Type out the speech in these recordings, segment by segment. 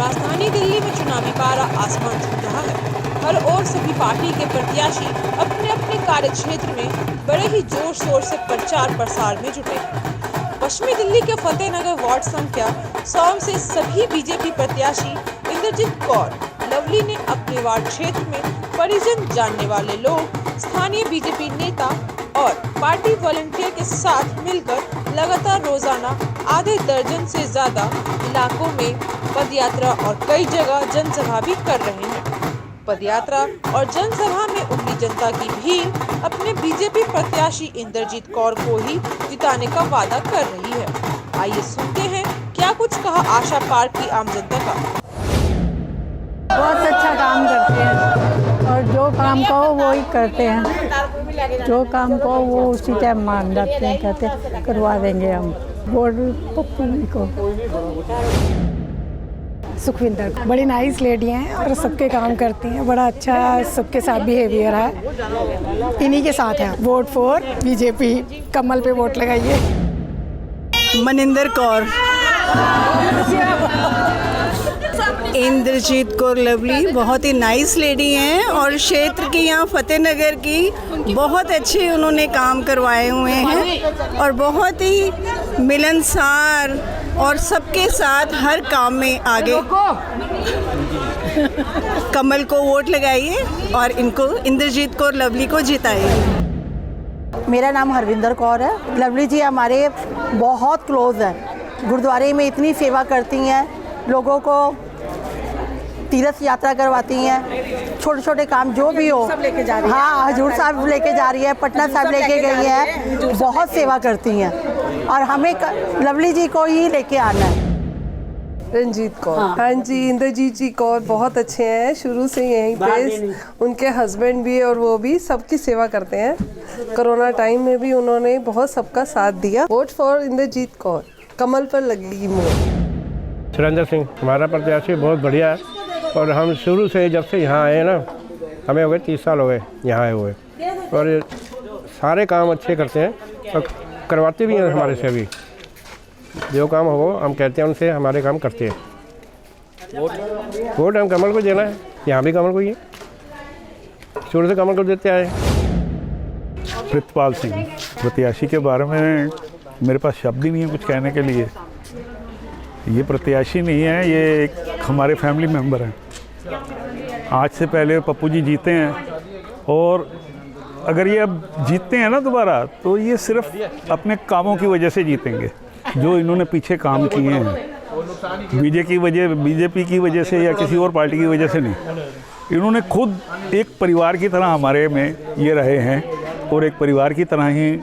राजधानी दिल्ली में चुनावी पारा आसमान छू रहा है। हर ओर सभी पार्टी के प्रत्याशी अपने अपने कार्य क्षेत्र में बड़े ही जोर शोर से प्रचार प्रसार में जुटे हैं। पश्चिमी दिल्ली के फतेहनगर वार्ड संख्या 100 से सभी बीजेपी प्रत्याशी इंद्रजीत कौर लवली ने अपने वार्ड क्षेत्र में परिजन, जानने वाले लोग, स्थानीय बीजेपी नेता और पार्टी वॉलंटियर के साथ मिलकर लगातार रोजाना आधे दर्जन से ज्यादा इलाकों में पदयात्रा और कई जगह जनसभा भी कर रहे हैं। पदयात्रा और जनसभा में उमड़ी जनता की भीड़ अपने बीजेपी प्रत्याशी इंद्रजीत कौर को ही जिताने का वादा कर रही है। आइए सुनते हैं क्या कुछ कहा आशा पार्क की आम जनता का। बहुत अच्छा काम करते हैं और जो काम कहो वो ही करते हैं, जो काम कहो वो उसी टाइम मान जाते हैं, कहते करवा देंगे हम। वोट पप्पू को। सुखविंदर बड़ी नाइस लेडी हैं और सबके काम करती हैं, बड़ा अच्छा सबके साथ बिहेवियर है। इन्हीं के साथ है। वोट फॉर बीजेपी, कमल पे वोट लगाइए। मनिंदर कौर। इंद्रजीत कौर लवली बहुत ही नाइस लेडी हैं और क्षेत्र की यहाँ फतेहनगर की बहुत अच्छे उन्होंने काम करवाए हुए हैं और बहुत ही मिलनसार और सबके साथ हर काम में आगे। कमल को वोट लगाइए और इनको इंद्रजीत कौर लवली को जिताइए। मेरा नाम हरविंदर कौर है। लवली जी हमारे बहुत क्लोज हैं, गुरुद्वारे में इतनी सेवा करती हैं, लोगों को तीर्थ यात्रा करवाती हैं, छोटे छोटे काम जो भी हो सब लेके जा रही है। हाँ, हजूर साहब लेके जा रही है, पटना साहब लेके गई है, बहुत सेवा करती हैं और हमें लवली जी को ही लेके आना है। रंजीत कौर। हाँ जी, इंद्रजीत जी कौर बहुत अच्छे हैं, शुरू से यहीं पे उनके हस्बैंड भी और वो भी सबकी सेवा करते हैं। कोरोना टाइम में भी उन्होंने बहुत सबका साथ दिया। वोट फॉर इंद्रजीत कौर, कमल पर लगेगी मोहर। सुरेंद्र सिंह हमारा प्रत्याशी बहुत बढ़िया है और हम शुरू से जब से यहाँ आए ना, हमें हो गए 30 साल हो गए यहाँ आए हुए और सारे काम अच्छे करते हैं और करवाते भी हैं हमारे से। अभी जो काम हो हम कहते हैं उनसे, हमारे काम करते हैं। वोट हम कमल को देना है, यहाँ भी कमल को ही है, शुरू से कमल को देते आए। प्रितपाल सिंह प्रत्याशी के बारे में मेरे पास शब्द ही नहीं है कुछ कहने के लिए। ये प्रत्याशी नहीं है, ये एक हमारे फैमिली मेम्बर हैं। आज से पहले पप्पू जी जीते हैं और अगर ये अब जीतते हैं ना दोबारा, तो ये सिर्फ अपने कामों की वजह से जीतेंगे, जो इन्होंने पीछे काम किए हैं। बीजेपी की वजह से या किसी और पार्टी की वजह से नहीं, इन्होंने खुद एक परिवार की तरह हमारे में ये रहे हैं और एक परिवार की तरह ही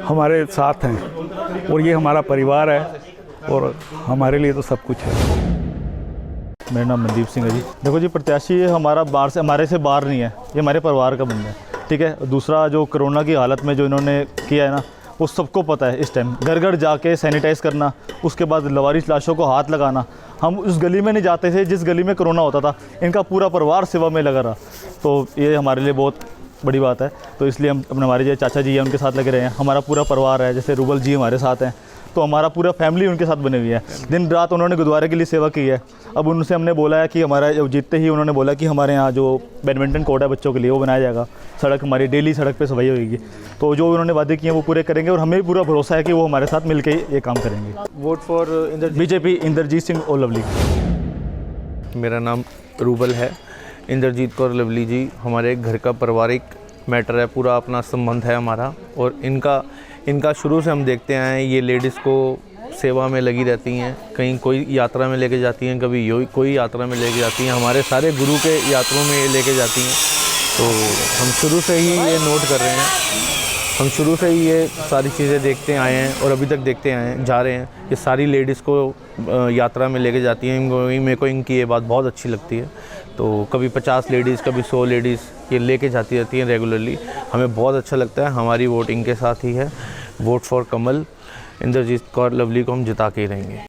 हमारे साथ हैं और ये हमारा परिवार है और हमारे लिए तो सब कुछ है। मेरा नाम मनदीप सिंह है जी। देखो जी, प्रत्याशी हमारे से बाहर नहीं है, ये हमारे परिवार का बंदा है, ठीक है। दूसरा, जो कोरोना की हालत में जो इन्होंने किया है ना, वो सबको पता है। इस टाइम घर घर जाके सैनिटाइज़ करना, उसके बाद लवारिस लाशों को हाथ लगाना। हम उस गली में नहीं जाते थे जिस गली में कोरोना होता था, इनका पूरा परिवार सेवा में लगा रहा, तो ये हमारे लिए बहुत बड़ी बात है। तो इसलिए हम हमारे जो चाचा जी हैं उनके साथ लगे रहे हैं। हमारा पूरा परिवार है, जैसे रूबल जी हमारे साथ हैं, तो हमारा पूरा फैमिली उनके साथ बनी हुई है। दिन रात उन्होंने गुरुद्वारे के लिए सेवा की है। अब उनसे हमने बोला है कि हमारा जीतते ही उन्होंने बोला कि हमारे यहाँ जो बैडमिंटन कोर्ट है बच्चों के लिए, वो बनाया जाएगा। सड़क हमारी डेली सड़क पे सफाई होगी। तो जो उन्होंने वादे किए हैं वो पूरे करेंगे और हमें पूरा भरोसा है कि वो हमारे साथ मिलकर ये काम करेंगे। Vote for BJP, Indrajit Singh और लवली। मेरा नाम रूबल है। इंद्रजीत कौर लवली जी हमारे घर का पारिवारिक मैटर है, पूरा अपना संबंध है हमारा और इनका शुरू से हम देखते आए हैं। ये लेडीज़ को सेवा में लगी रहती हैं, कहीं कोई यात्रा में लेके जाती हैं, कभी कोई यात्रा में लेके जाती हैं, हमारे सारे गुरु के यात्राओं में ये लेके जाती हैं। तो हम शुरू से ही ये नोट कर रहे हैं, हम शुरू से ही ये सारी चीज़ें देखते आए हैं और अभी तक देखते जा रहे हैं कि सारी लेडीज़ को यात्रा में लेके जाती हैं। मेरे को इनकी ये बात बहुत अच्छी लगती है। तो कभी 50 लेडीज़, कभी 100 लेडीज़ ये लेके जाती रहती हैं रेगुलरली, हमें बहुत अच्छा लगता है। हमारी वोट इनके साथ ही है। वोट फॉर कमल, इंद्रजीत कौर लवली को हम जिता के ही रहेंगे।